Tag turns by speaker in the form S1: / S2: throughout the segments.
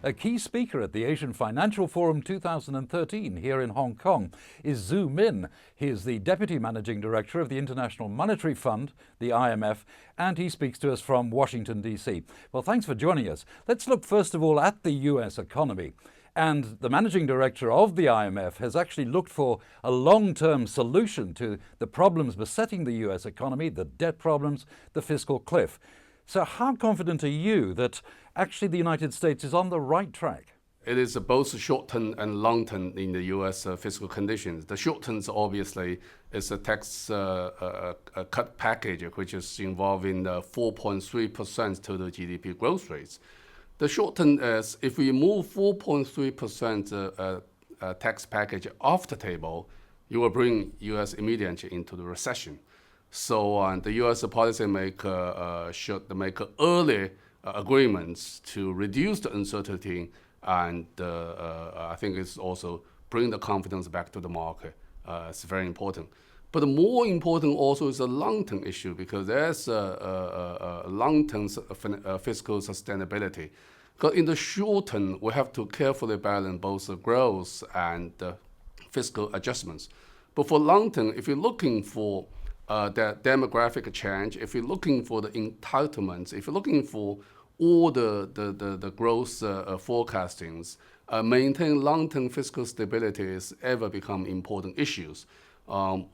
S1: A key speaker at the Asian Financial Forum 2013 here in Hong Kong is朱Min. He is the Deputy Managing Director of the International Monetary Fund, the IMF, and he speaks to us from Washington, D.C. Well, thanks for joining us. Let's look first of all at the US economy. And the Managing Director of the IMF has actually looked for a long-term solution to the problems besetting the US economy, the debt problems, the fiscal cliff. So how confident are you that actually the United States is on the right track?
S2: It is both short-term and long-term in the U.S. Fiscal conditions. The short-term obviously is a tax cut package, which is involving 4.3% total GDP growth rates. The short-term is if we move 4.3% tax package off the table, you will bring U.S. immediately into the recession. So the U.S. policymaker should make early agreements to reduce the uncertainty, and I think it's also bring the confidence back to the market. It's very important. But more important also is a long-term issue, because there's a long-term fiscal sustainability. Because in the short term, we have to carefully balance both the growth and fiscal adjustments. But for long term, if you're looking for the demographic change, if you're looking for the entitlements, if you're looking for all the growth forecastings, maintain long-term fiscal stability is ever become important issues.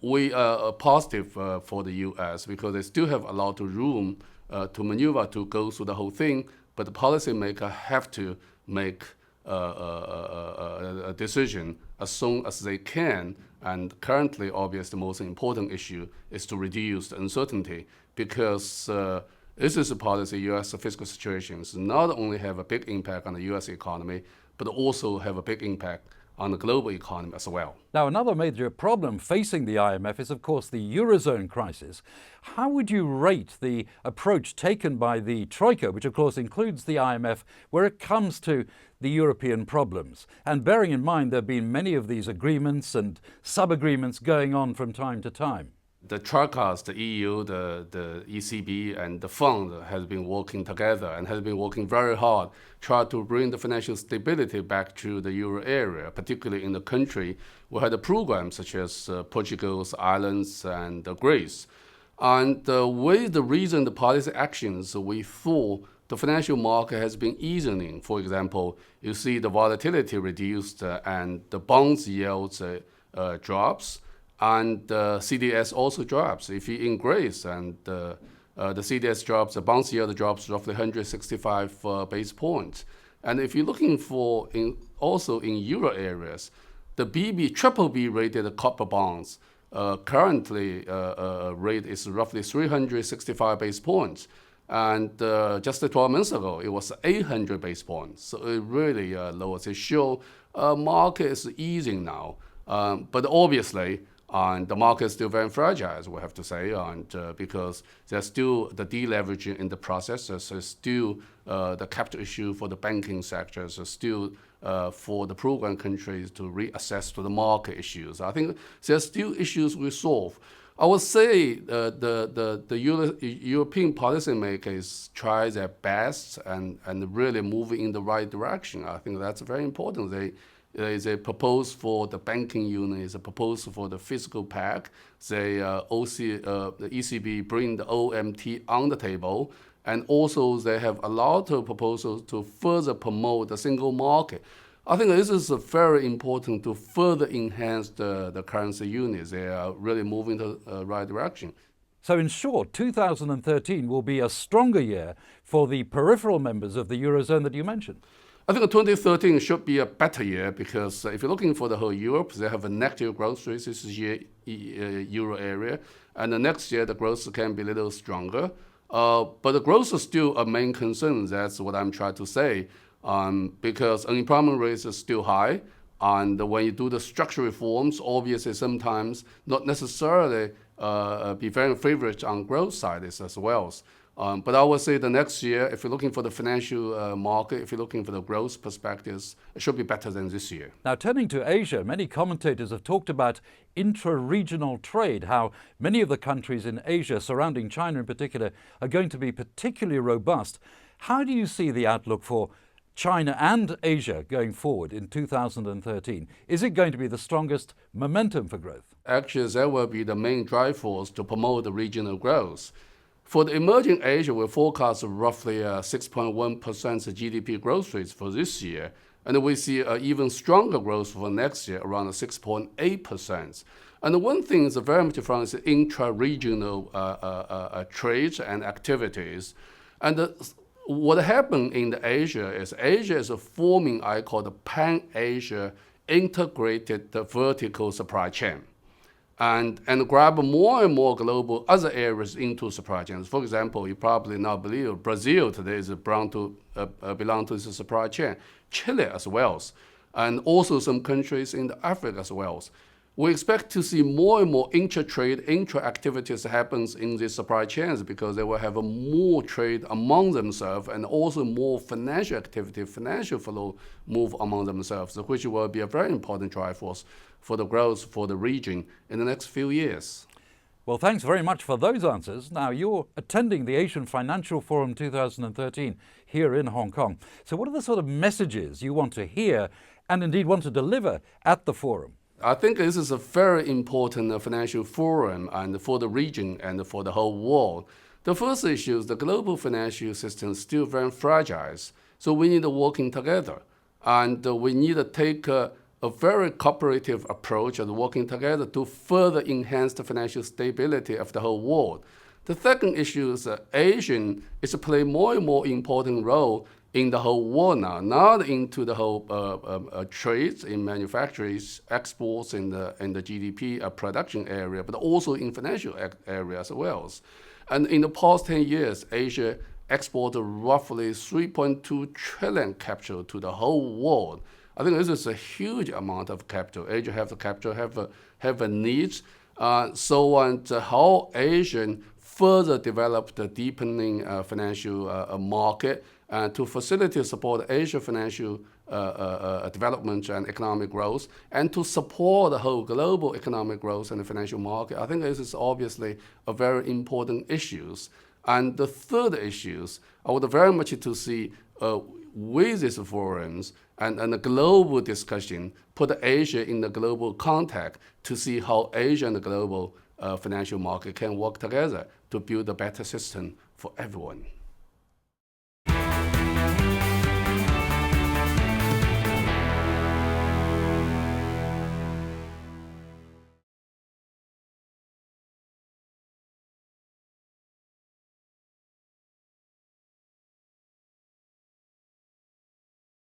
S2: We are positive for the U.S. because they still have a lot of room to maneuver to go through the whole thing, but the policymaker have to make a decision as soon as they can. And currently, obviously, the most important issue is to reduce the uncertainty, because this is a policy. U.S. fiscal situations not only have a big impact on the U.S. economy, but also have a big impact on the global economy as well.
S1: Now, another major problem facing the IMF is, of course, the Eurozone crisis. How would you rate the approach taken by the Troika, which of course includes the IMF, where it comes to the European problems? And bearing in mind there have been many of these agreements and sub-agreements going on from time to time.
S2: The Troikas, the EU, the ECB, and the fund has been working together and has been working very hard, try to bring the financial stability back to the euro area, particularly in the country. We had a program such as Portugal's islands and Greece. And with the recent policy actions, we thought the financial market has been easing. For example, you see the volatility reduced and the bonds yields drops. And the CDS also drops. If you increase and the CDS drops, the bonds yield drops roughly 165 base points. And if you're looking for also in euro areas, the triple B rated corporate bonds currently rate is roughly 365 base points. And just 12 months ago, it was 800 base points. So it really lowers. It shows market is easing now. But obviously, and the market is still very fragile, as we have to say, and because there's still the deleveraging in the process, so still the capital issue for the banking sector, so still for the program countries to reassess to the market issues. I think there's still issues we solve. I would say the European policymakers try their best and really moving in the right direction. I think that's very important. There is a proposal for the banking union, is a proposal for the fiscal pact. The ECB bring the OMT on the table, and also they have a lot of proposals to further promote the single market. I think this is very important to further enhance the currency union. They are really moving in the right direction.
S1: So in short, 2013 will be a stronger year for the peripheral members of the Eurozone that you mentioned.
S2: I think 2013 should be a better year, because if you're looking for the whole Europe, they have a negative growth rate this year, euro area, and the next year the growth can be a little stronger. But the growth is still a main concern. That's what I'm trying to say, because unemployment rate is still high, and when you do the structural reforms, obviously sometimes not necessarily be very favorable on growth side as well. But I would say the next year, if you're looking for the financial market, if you're looking for the growth perspectives, it should be better than this year.
S1: Now, turning to Asia, many commentators have talked about intra-regional trade, how many of the countries in Asia, surrounding China in particular, are going to be particularly robust. How do you see the outlook for China and Asia going forward in 2013? Is it going to be the strongest momentum for growth?
S2: Actually, that will be the main drive force to promote the regional growth. For the emerging Asia, we forecast roughly 6.1% GDP growth rates for this year, and we see even stronger growth for next year, around 6.8%. And one thing is very much from the intra-regional trades and activities. And what happened in Asia is forming, I call the Pan-Asia integrated vertical supply chain. And grab more and more global other areas into supply chains. For example, you probably now believe Brazil today is belong to the supply chain, Chile as well, and also some countries in Africa as well. We expect to see more and more intra-trade, intra-activities happens in these supply chains because they will have more trade among themselves and also more financial activity, financial flow move among themselves, which will be a very important drive force for the growth for the region in the next few years.
S1: Well, thanks very much for those answers. Now, you're attending the Asian Financial Forum 2013 here in Hong Kong. So what are the sort of messages you want to hear and indeed want to deliver at the forum?
S2: I think this is a very important financial forum and for the region and for the whole world. The first issue is the global financial system is still very fragile. So we need working together. And we need to take a very cooperative approach of working together to further enhance the financial stability of the whole world. The second issue is Asia is to play more and more important role in the whole world now, not into the whole trades in manufacturing, exports in the GDP production area, but also in financial area as well. And in the past 10 years, Asia exported roughly 3.2 trillion capital to the whole world. I think this is a huge amount of capital. Asia have the capital, have a needs. So on how Asia further develop the deepening financial market to facilitate support Asia financial development and economic growth, and to support the whole global economic growth and the financial market. I think this is obviously a very important issues. And the third issues, I would very much to see with these forums and a global discussion, put Asia in the global context to see how Asia and the global financial market can work together to build a better system for everyone.